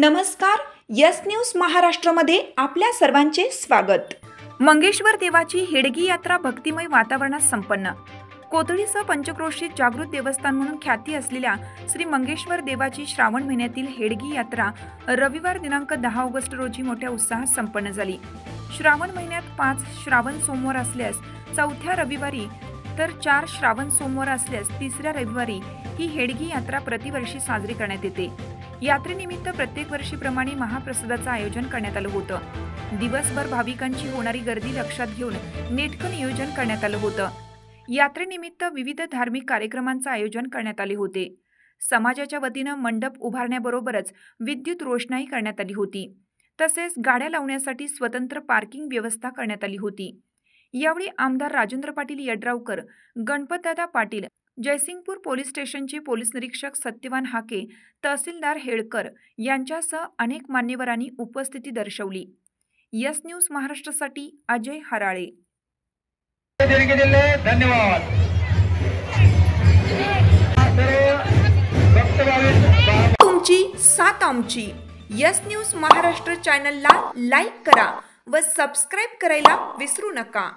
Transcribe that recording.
नमस्कार, yes news महाराष्ट्रामध्ये आपल्या सर्वांचे स्वागत। मंगेश्वर देवाची हेडगी यात्रा भक्तिमय वातावरणात संपन्न। कोथळीसह पंचक्रोशीत जागृत देवस्थान म्हणून ख्याती असलेल्या श्री मंगेश्वर देवाची श्रावण महिन्यातील हेडगी यात्रा रविवार दिनांक 10 ऑगस्ट रोजी मोठ्या उत्साहात संपन्न झाली। श्रावण महिन्यात 5 श्रावण सोमवार असल्यास चौथ्या रविवारी तर 4 श्रावण सोमवार असल्यास तिसऱ्या रविवारी ही हेडगी यात्रा प्रतिवर्षी साजरी करण्यात येते। यात्रेनिमित्त प्रत्येक वर्षीप्रमाणे महाप्रसादाचं आयोजन करण्यात आलं होतं। दिवसभर भाविकांची होणारी गर्दी लक्षात घेऊन नेटकं नियोजन करण्यात आलं होतं। यात्रेनिमित्त विविध धार्मिक कार्यक्रमांचं आयोजन करण्यात आले होते। समाजाच्या वतीनं मंडप उभारण्याबरोबरच विद्युत रोषणाई करण्यात आली होती। तसेच गाड्या लावण्यासाठी स्वतंत्र पार्किंग व्यवस्था करण्यात आली होती। यावेळी आमदार राजेंद्र पाटील यड्रावकर, गणपतदादा पाटील, जयसिंगपूर पोलीस स्टेशनचे पोलीस निरीक्षक सत्यवान हाके, तहसीलदार हेळकर यांच्यासह अनेक मान्यवरांनी उपस्थिती दर्शवली। यस न्यूज महाराष्ट्रासाठी अजय हराळे। धन्यवाद। तुमची साथ आमची। यस न्यूज महाराष्ट्र चॅनलला लाईक करा व सबस्क्राईब करायला विसरू नका।